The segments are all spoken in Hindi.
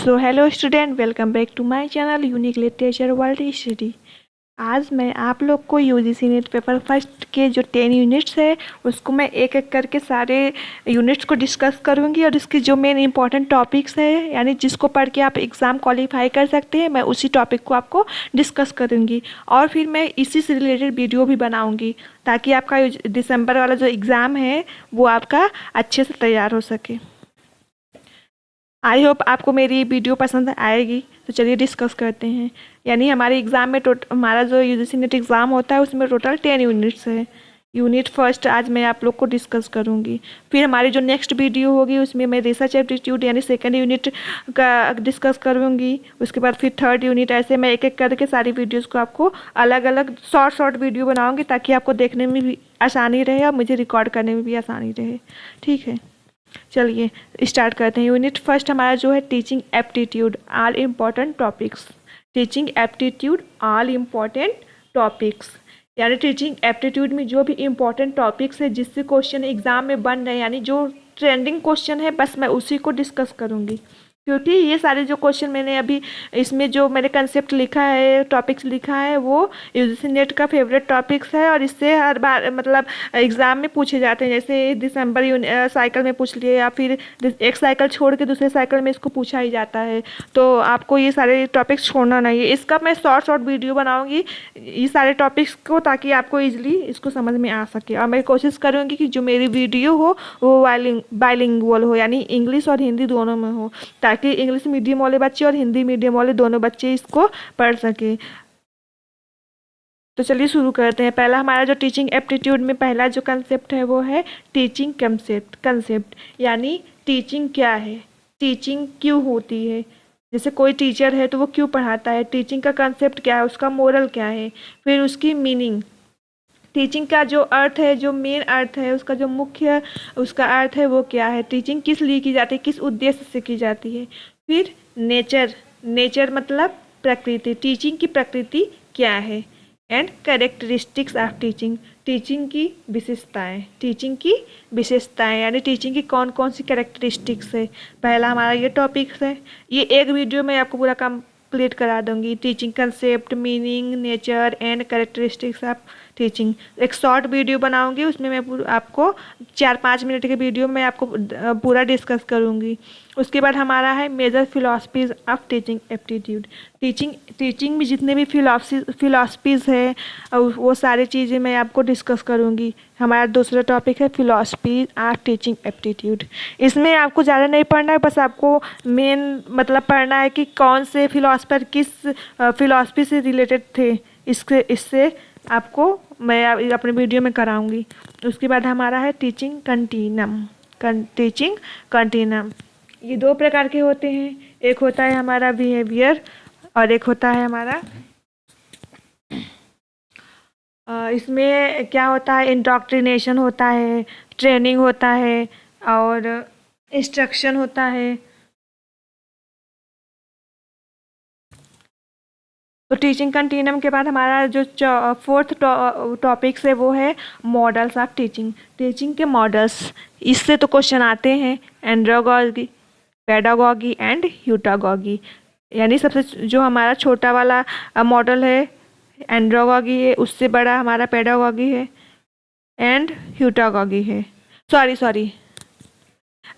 So hello student, welcome back to my channel unique literature world study. आज मैं आप लोग को यूजीसी नेट पेपर फर्स्ट के जो 10 यूनिट्स है उसको मैं एक एक करके सारे यूनिट्स को डिस्कस करूंगी और इसकी जो मेन इंपॉर्टेंट टॉपिक्स है यानी जिसको पढ़ के आप एग्ज़ाम क्वालिफाई कर सकते हैं, मैं उसी टॉपिक को आपको डिस्कस करूंगी। और फिर मैं इसी से रिलेटेड वीडियो भी बनाऊँगी ताकि आपका दिसंबर वाला जो एग्ज़ाम है वो आपका अच्छे से तैयार हो सके। आई होप आपको मेरी वीडियो पसंद आएगी। तो चलिए डिस्कस करते हैं। यानी हमारे एग्ज़ाम में हमारा जो यूजीसी नेट एग्ज़ाम होता है उसमें टोटल 10 यूनिट्स है। यूनिट फर्स्ट आज मैं आप लोग को डिस्कस करूंगी। फिर हमारी जो नेक्स्ट वीडियो होगी उसमें मैं रिसर्च एप्टीट्यूड यानी सेकंड यूनिट का डिस्कस करूंगी। उसके बाद फिर थर्ड यूनिट, ऐसे मैं एक एक करके सारी वीडियोज़ को आपको अलग अलग शॉर्ट वीडियो बनाऊँगी ताकि आपको देखने में भी आसानी रहे और मुझे रिकॉर्ड करने में भी आसानी रहे। ठीक है, चलिए स्टार्ट करते हैं। यूनिट फर्स्ट हमारा जो है teaching aptitude all important topics. Teaching aptitude all important topics यानी टीचिंग एप्टीट्यूड में जो भी इम्पॉर्टेंट टॉपिक्स है जिससे क्वेश्चन एग्जाम में बन रहे हैं यानी जो ट्रेंडिंग क्वेश्चन है बस मैं उसी को डिस्कस करूँगी, क्योंकि ये सारे जो क्वेश्चन मैंने अभी इसमें जो मैंने कंसेप्ट लिखा है, टॉपिक्स लिखा है, वो यूजीसी नेट का फेवरेट टॉपिक्स है और इससे हर बार मतलब एग्ज़ाम में पूछे जाते हैं। जैसे दिसंबर साइकिल में पूछ लिए या फिर एक साइकिल छोड़ के दूसरे साइकिल में इसको पूछा ही जाता है। तो आपको ये सारे टॉपिक्स छोड़ना नहीं है। इसका मैं शॉर्ट वीडियो बनाऊँगी ये सारे टॉपिक्स को ताकि आपको ईजिली इसको समझ में आ सके। और मैं कोशिश करूँगी कि जो मेरी वीडियो हो वो बाइलिंगुअल हो यानी इंग्लिश और हिंदी दोनों में हो, ताकि इंग्लिश मीडियम वाले बच्चे और हिंदी मीडियम वाले दोनों बच्चे इसको पढ़ सके। तो चलिए शुरू करते हैं। पहला हमारा जो टीचिंग एप्टीट्यूड में पहला जो कंसेप्ट है वो है टीचिंग कंसेप्ट यानी टीचिंग क्या है, टीचिंग क्यों होती है। जैसे कोई टीचर है तो वो क्यों पढ़ाता है, टीचिंग का कंसेप्ट क्या है, उसका मोरल क्या है, फिर उसकी मीनिंग, टीचिंग का जो अर्थ है, जो मेन अर्थ है, उसका जो मुख्य उसका अर्थ है वो क्या है, टीचिंग किस लिए की जाती है, किस उद्देश्य से की जाती है। फिर नेचर मतलब प्रकृति, टीचिंग की प्रकृति क्या है। एंड कैरेक्टरिस्टिक्स ऑफ टीचिंग की विशेषताएं यानी टीचिंग की कौन कौन सी कैरेक्टरिस्टिक्स है। पहला हमारा ये टॉपिक्स है। ये एक वीडियो में आपको पूरा कंप्लीट करा दूंगी। Teaching concept, meaning, nature and characteristics of teaching. एक शॉर्ट वीडियो बनाऊंगी उसमें मैं आपको 4-5 मिनट के वीडियो में आपको पूरा डिस्कस करूंगी। उसके बाद हमारा है major philosophies of teaching aptitude. Teaching में जितने भी फिलॉसफीज है वो सारी चीज़ें मैं आपको डिस्कस करूंगी। हमारा दूसरा टॉपिक है फिलॉसफी ऑफ टीचिंग एप्टीट्यूड। इसमें आपको ज़्यादा नहीं पढ़ना है, बस आपको मेन मतलब पढ़ना है कि कौन से फिलॉसफर किस फिलॉसफी से रिलेटेड थे। इससे आपको मैं अपने वीडियो में कराऊंगी। उसके बाद हमारा है टीचिंग कंटिन्यूम। ये दो प्रकार के होते हैं, एक होता है हमारा बिहेवियर और एक होता है हमारा इसमें क्या होता है, इंडोक्ट्रिनेशन होता है, ट्रेनिंग होता है और इंस्ट्रक्शन होता है। तो टीचिंग कंटिन्यूम के बाद हमारा जो फोर्थ टॉपिक्स है वो है मॉडल्स ऑफ टीचिंग के मॉडल्स। इससे तो क्वेश्चन आते हैं, एंड्रोगॉगी, पेडागॉगी एंड ह्यूटागॉगी। यानी सबसे जो हमारा छोटा वाला मॉडल है एंड्रोगॉगी है, उससे बड़ा हमारा पेडागॉगी है एंड ह्यूटागॉगी है। सॉरी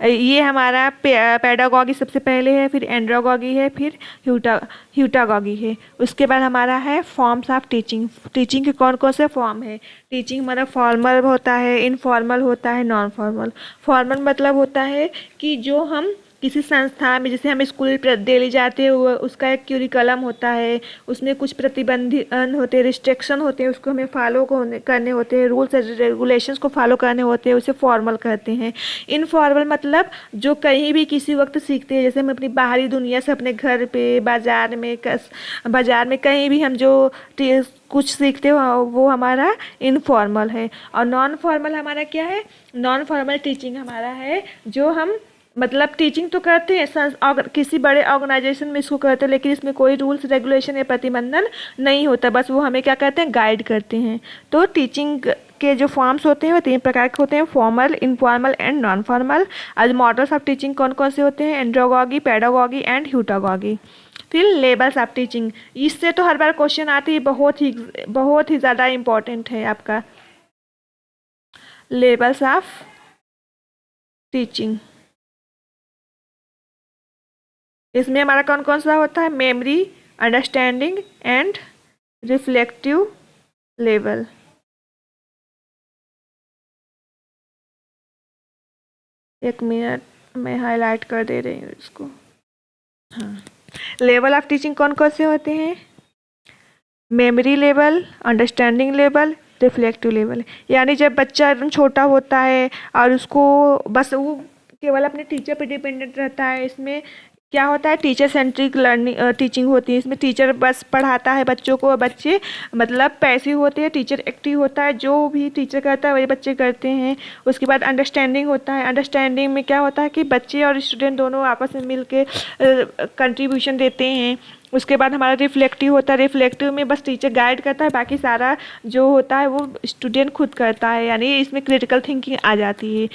ये हमारा पेडागॉगी सबसे पहले है, फिर एंड्रोगॉगी है, फिर ह्यूटागॉगी है। उसके बाद हमारा है फॉर्म्स ऑफ टीचिंग के कौन कौन से फॉर्म है। टीचिंग मतलब फॉर्मल होता है, इनफॉर्मल होता है, नॉन फॉर्मल। फॉर्मल मतलब होता है कि जो हम किसी संस्था में, जैसे हम स्कूल डेली जाते हैं, उसका एक क्यूरिकलम होता है, उसमें कुछ प्रतिबंधन होते हैं, रिस्ट्रिक्शन होते हैं, उसको हमें फॉलो करने होते हैं, रूल्स एंड रेगुलेशंस को फॉलो करने होते हैं, उसे फॉर्मल कहते हैं। इनफॉर्मल मतलब जो कहीं भी किसी वक्त सीखते हैं, जैसे हम अपनी बाहरी दुनिया से अपने घर पे, बाजार में कहीं भी हम जो कुछ सीखते हो वो हमारा इनफॉर्मल है। और नॉन फॉर्मल हमारा क्या है, नॉन फॉर्मल टीचिंग हमारा है जो हम मतलब टीचिंग तो करते हैं किसी बड़े ऑर्गेनाइजेशन में इसको करते हैं, लेकिन इसमें कोई रूल्स रेगुलेशन या प्रतिबंधन नहीं होता, बस वो हमें क्या करते हैं, गाइड करते हैं। तो टीचिंग के जो फॉर्म्स होते हैं वो 3 प्रकार के होते हैं, formal, informal and non formal. आज मॉडल्स ऑफ टीचिंग कौन कौन से होते हैं, एंड्रोगॉगी, पेडागॉगी एंड ह्यूटागॉगी। फिर लेवल्स ऑफ टीचिंग, इससे तो हर बार क्वेश्चन आती है, बहुत ही ज़्यादा इम्पोर्टेंट है आपका। लेवल्स ऑफ टीचिंग, इसमें हमारा कौन कौन सा होता है, memory, understanding and reflective level. एक मिनट, मैं हाईलाइट कर दे रही हूँ इसको। हाँ, लेवल ऑफ टीचिंग कौन कौन से होते हैं, memory level, understanding level, reflective level. यानी जब बच्चा एकदम छोटा होता है और उसको बस वो केवल अपने टीचर पे डिपेंडेंट रहता है, इसमें क्या होता है, टीचर सेंट्रिक लर्निंग टीचिंग होती है। इसमें टीचर बस पढ़ाता है बच्चों को, बच्चे मतलब पैसिव होते हैं, टीचर एक्टिव होता है, जो भी टीचर करता है वही बच्चे करते हैं। उसके बाद अंडरस्टैंडिंग होता है। अंडरस्टैंडिंग में क्या होता है कि बच्चे और स्टूडेंट दोनों आपस में मिल के कंट्रीब्यूशन देते हैं। उसके बाद हमारा रिफ्लेक्टिव होता है। रिफ्लेक्टिव में बस टीचर गाइड करता है, बाकी सारा जो होता है वो स्टूडेंट खुद करता है, यानी इसमें क्रिटिकल थिंकिंग आ जाती है।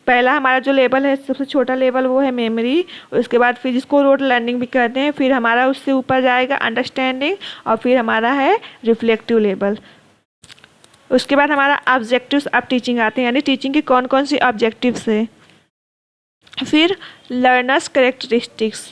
पहला हमारा जो लेवल है, सबसे छोटा लेवल, वो है मेमोरी। उसके बाद फिर जिसको रोट लर्निंग भी कहते हैं, फिर हमारा उससे ऊपर जाएगा अंडरस्टैंडिंग, और फिर हमारा है रिफ्लेक्टिव लेवल। उसके बाद हमारा ऑब्जेक्टिव्स ऑफ टीचिंग आते हैं, यानी टीचिंग की कौन कौन सी ऑब्जेक्टिव्स है। फिर लर्नर्स करेक्टरिस्टिक्स,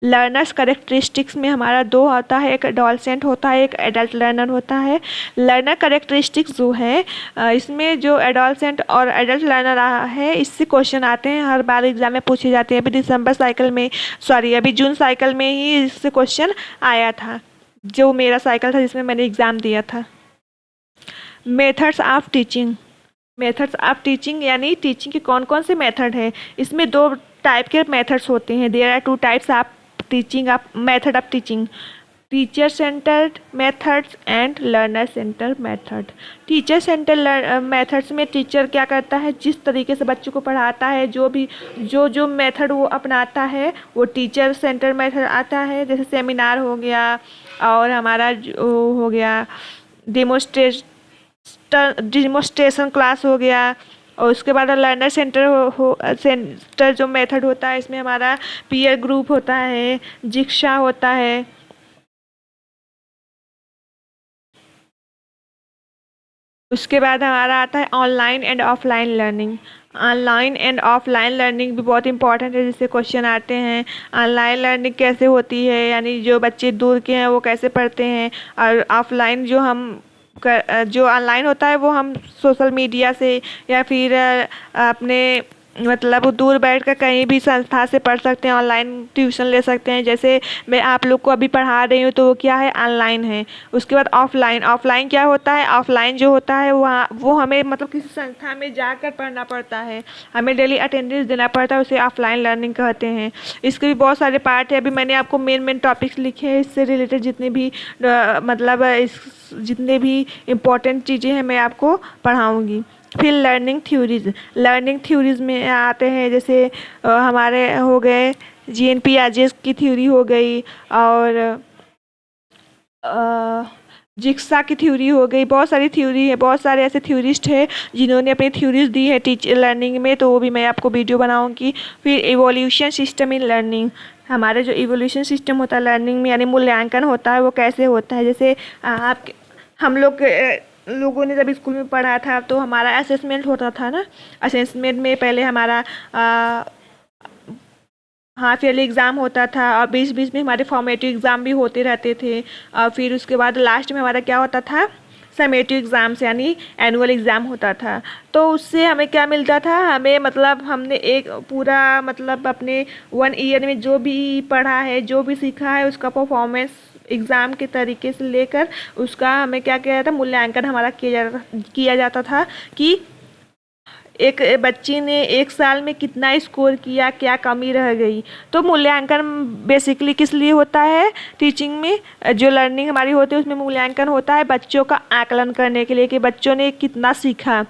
लर्नर्स करेक्टरिस्टिक्स में हमारा 2 होता है, एक एडोलसेंट होता है, एक एडल्ट लर्नर होता है। लर्नर करेक्टरिस्टिक्स जो है, इसमें जो एडोलसेंट और एडल्ट लर्नर है, इससे क्वेश्चन आते हैं, हर बार एग्जाम में पूछे जाते हैं। अभी जून साइकिल में ही इससे क्वेश्चन आया था, जो मेरा साइकिल था जिसमें मैंने एग्ज़ाम दिया था। Methods of teaching, methods of teaching यानी टीचिंग के कौन कौन से मेथड है। इसमें 2 टाइप के मेथड्स होते हैं। There are 2 types of teaching of method of teaching, teacher centred methods and learner centred method. Teacher centre methods में टीचर क्या करता है, जिस तरीके से बच्चों को पढ़ाता है, जो मेथड वो अपनाता है, वो टीचर सेंटर मेथड आता है। जैसे सेमिनार हो गया, और हमारा जो हो गया डिमोस्ट्रेशन क्लास हो गया। और उसके बाद लर्नर सेंटर जो मेथड होता है, इसमें हमारा पीयर ग्रुप होता है, जिक्शा होता है। उसके बाद हमारा आता है online and offline learning. Online and offline learning भी बहुत इंपॉर्टेंट है, जिससे क्वेश्चन आते हैं। ऑनलाइन लर्निंग कैसे होती है, यानी जो बच्चे दूर के हैं वो कैसे पढ़ते हैं, और ऑफलाइन जो ऑनलाइन होता है वो हम सोशल मीडिया से या फिर अपने मतलब दूर बैठ कर कहीं भी संस्था से पढ़ सकते हैं, ऑनलाइन ट्यूशन ले सकते हैं। जैसे मैं आप लोग को अभी पढ़ा रही हूँ, तो वो क्या है, ऑनलाइन है। उसके बाद ऑफलाइन क्या होता है, ऑफलाइन जो होता है वो हमें मतलब किसी संस्था में जाकर पढ़ना पड़ता है, हमें डेली अटेंडेंस देना पड़ता है, उसे ऑफलाइन लर्निंग कहते हैं। इसके भी बहुत सारे पार्ट है। अभी मैंने आपको मेन टॉपिक्स लिखे हैं, इससे रिलेटेड जितने भी जितने भी इम्पोर्टेंट चीज़ें हैं मैं आपको पढ़ाऊँगी। फिर लर्निंग थ्योरीज में आते हैं, जैसे हमारे हो गए GNP आरजेस की थ्योरी हो गई, और जिक्सा की थ्योरी हो गई। बहुत सारी थ्योरी है, बहुत सारे ऐसे थ्योरिस्ट हैं जिन्होंने अपनी थ्योरीज दी है टीचर लर्निंग में, तो वो भी मैं आपको वीडियो बनाऊंगी। फिर इवोल्यूशन सिस्टम इन लर्निंग, हमारे जो इवोल्यूशन सिस्टम होता है लर्निंग में, यानी मूल्यांकन होता है, वो कैसे होता है। जैसे हम लोगों ने जब स्कूल में पढ़ा था, तो हमारा असेसमेंट होता था ना। असेसमेंट में पहले हमारा हाफ ईयरली एग्ज़ाम होता था, और बीच बीच में हमारे फॉर्मेटिव एग्ज़ाम भी होते रहते थे। और फिर उसके बाद लास्ट में हमारा क्या होता था, समेटिव एग्ज़ाम्स यानी एनुअल एग्ज़ाम होता था। तो उससे हमें क्या मिलता था, हमें मतलब हमने एक पूरा मतलब अपने 1 ईयर में जो भी पढ़ा है, जो भी सीखा है, उसका परफॉर्मेंस एग्ज़ाम के तरीके से लेकर उसका हमें क्या किया जाता, मूल्यांकन हमारा किया जाता था कि एक बच्ची ने 1 साल में कितना स्कोर किया, क्या कमी रह गई। तो मूल्यांकन बेसिकली किस लिए होता है, टीचिंग में जो लर्निंग हमारी होती है उसमें मूल्यांकन होता है बच्चों का आकलन करने के लिए कि बच्चों ने कितना सीखा।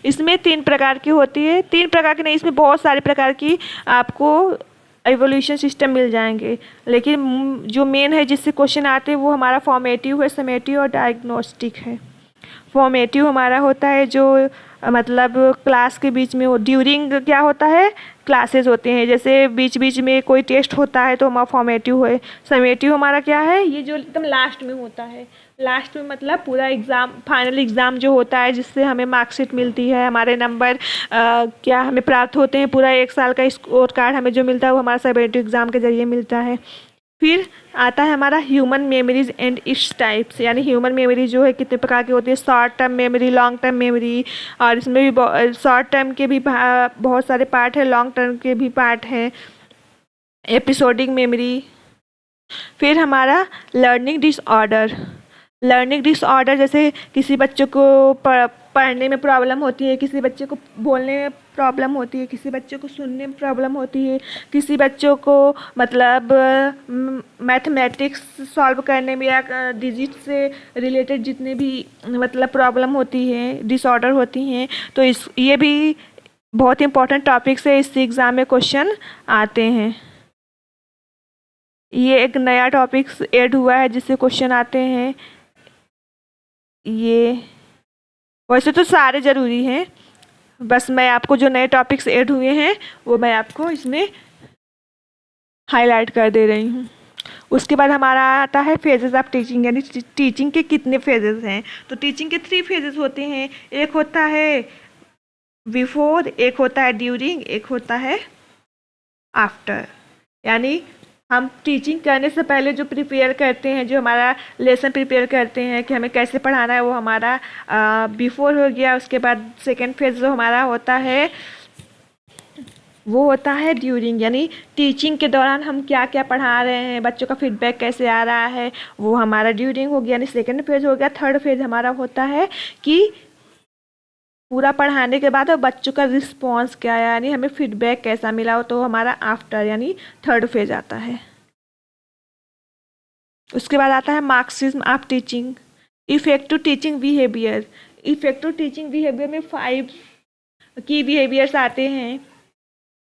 इसमें 3 प्रकार की होती है, 3 प्रकार की नहीं, इसमें बहुत सारे प्रकार की आपको इवोल्यूशन सिस्टम मिल जाएंगे, लेकिन जो मेन है जिससे क्वेश्चन आते हैं वो हमारा फॉर्मेटिव है, समेटिव और डायग्नोस्टिक है। फॉर्मेटिव हमारा होता है जो मतलब क्लास के बीच में, वो ड्यूरिंग क्या होता है, क्लासेस होते हैं, जैसे बीच बीच में कोई टेस्ट होता है तो हमारा फॉर्मेटिव है। समेटिव हमारा क्या है, ये जो एकदम लास्ट में होता है, लास्ट में मतलब पूरा एग्ज़ाम, फाइनल एग्ज़ाम जो होता है जिससे हमें मार्कशीट मिलती है, हमारे नंबर क्या हमें प्राप्त होते हैं, पूरा 1 साल का स्कोर कार्ड हमें जो मिलता है वो हमारा समेटिव एग्ज़ाम के ज़रिए मिलता है। फिर आता है हमारा human memories and its types, यानी ह्यूमन मेमोरी जो है कितने प्रकार की होती है, short term memory, long term memory, और इसमें भी शॉर्ट टर्म के भी बहुत सारे पार्ट हैं, लॉन्ग टर्म के भी पार्ट हैं, एपिसोडिक मेमोरी। फिर हमारा लर्निंग डिसऑर्डर, लर्निंग डिसऑर्डर जैसे किसी बच्चों को पढ़ने में प्रॉब्लम होती है, किसी बच्चे को बोलने में प्रॉब्लम होती है, किसी बच्चे को सुनने में प्रॉब्लम होती है, किसी बच्चों को मतलब मैथमेटिक्स सॉल्व करने में या डिजिट से रिलेटेड जितने भी मतलब प्रॉब्लम होती है, डिसऑर्डर होती हैं, तो ये भी बहुत इंपॉर्टेंट टॉपिक्स है, इस एग्ज़ाम में क्वेश्चन आते हैं। ये एक नया टॉपिक्स ऐड हुआ है जिससे क्वेश्चन आते हैं। ये वैसे तो सारे ज़रूरी हैं, बस मैं आपको जो नए टॉपिक्स ऐड हुए हैं वो मैं आपको इसमें हाईलाइट कर दे रही हूँ। उसके बाद हमारा आता है फेजेस ऑफ टीचिंग, यानी टीचिंग के कितने फेजेस हैं। तो टीचिंग के 3 फेजेस होते हैं, एक होता है बिफोर, एक होता है ड्यूरिंग, एक होता है आफ्टर। यानी हम टीचिंग करने से पहले जो प्रिपेयर करते हैं, जो हमारा लेसन प्रिपेयर करते हैं कि हमें कैसे पढ़ाना है, वो हमारा बिफोर हो गया। उसके बाद सेकेंड फेज जो हमारा होता है वो होता है ड्यूरिंग, यानी टीचिंग के दौरान हम क्या क्या पढ़ा रहे हैं, बच्चों का फीडबैक कैसे आ रहा है, वो हमारा ड्यूरिंग हो गया, यानी सेकेंड फेज हो गया। थर्ड फेज हमारा होता है कि पूरा पढ़ाने के बाद बच्चों का रिस्पॉन्स क्या है, यानी हमें फीडबैक कैसा मिला हो, तो हमारा आफ्टर यानी थर्ड फेज आता है। उसके बाद आता है Marxism of teaching, effective teaching behaviour. Effective teaching behaviour में 5 की बिहेवियर्स आते हैं,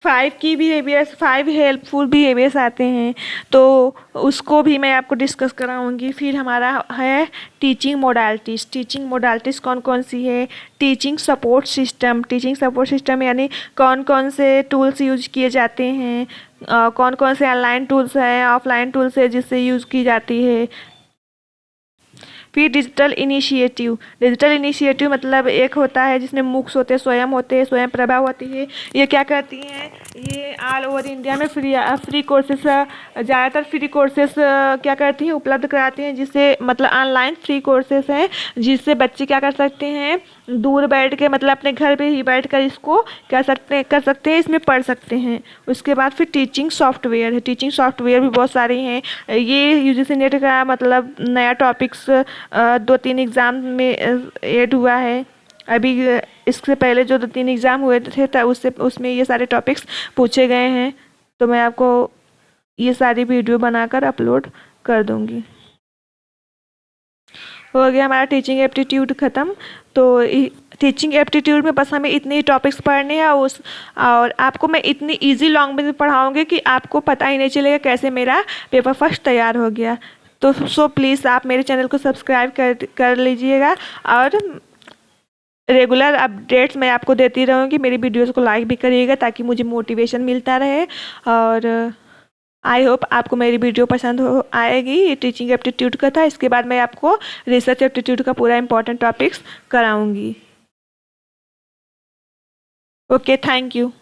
5 की बिहेवियर्स, 5 हेल्पफुल बिहेवियर्स आते हैं, तो उसको भी मैं आपको डिस्कस कराऊंगी। फिर हमारा है टीचिंग मोडालिटीज़। टीचिंग मोडालिटीज़ कौन कौन सी है, teaching support system. Teaching support system यानी कौन कौन से टूल्स यूज किए जाते हैं, कौन कौन से ऑनलाइन टूल्स हैं, ऑफलाइन टूल्स है जिससे यूज़ की जाती है। फिर डिजिटल इनिशिएटिव। डिजिटल इनिशिएटिव मतलब एक होता है जिसमें मूक्स होते हैं, स्वयं होते हैं, स्वयं प्रभा होती है। ये क्या करती हैं, ये ऑल ओवर इंडिया में फ्री कोर्सेस, ज़्यादातर फ्री कोर्सेस क्या करती हैं, उपलब्ध कराती हैं, जिससे मतलब ऑनलाइन फ्री कोर्सेस हैं जिससे बच्चे क्या कर सकते हैं, दूर बैठ के मतलब अपने घर पे ही बैठ कर इसको कर सकते हैं, इसमें पढ़ सकते हैं। उसके बाद फिर टीचिंग सॉफ्टवेयर है। टीचिंग सॉफ्टवेयर भी बहुत सारे हैं। ये यूजीसी नेट का मतलब नया टॉपिक्स 2-3 एग्ज़ाम में ऐड हुआ है। अभी इससे पहले जो 2-3 एग्ज़ाम हुए थे तब उसमें ये सारे टॉपिक्स पूछे गए हैं, तो मैं आपको ये सारी वीडियो बनाकर अपलोड कर दूँगी। हो गया हमारा टीचिंग एप्टीट्यूड ख़त्म। तो टीचिंग एप्टीट्यूड में बस हमें इतने ही टॉपिक्स पढ़ने हैं, और आपको मैं इतनी इजी लॉन्ग में पढ़ाऊँगी कि आपको पता ही नहीं चलेगा कैसे मेरा पेपर फर्स्ट तैयार हो गया। तो सो प्लीज़ आप मेरे चैनल को सब्सक्राइब कर लीजिएगा, और रेगुलर अपडेट्स मैं आपको देती रहूँगी। मेरी वीडियोज़ को लाइक भी करिएगा ताकि मुझे मोटिवेशन मिलता रहे। और आई होप आपको मेरी वीडियो पसंद आएगी। ये टीचिंग एप्टीट्यूड का था। इसके बाद मैं आपको रिसर्च एप्टीट्यूड का पूरा इंपॉर्टेंट टॉपिक्स कराऊंगी। Okay, thank you.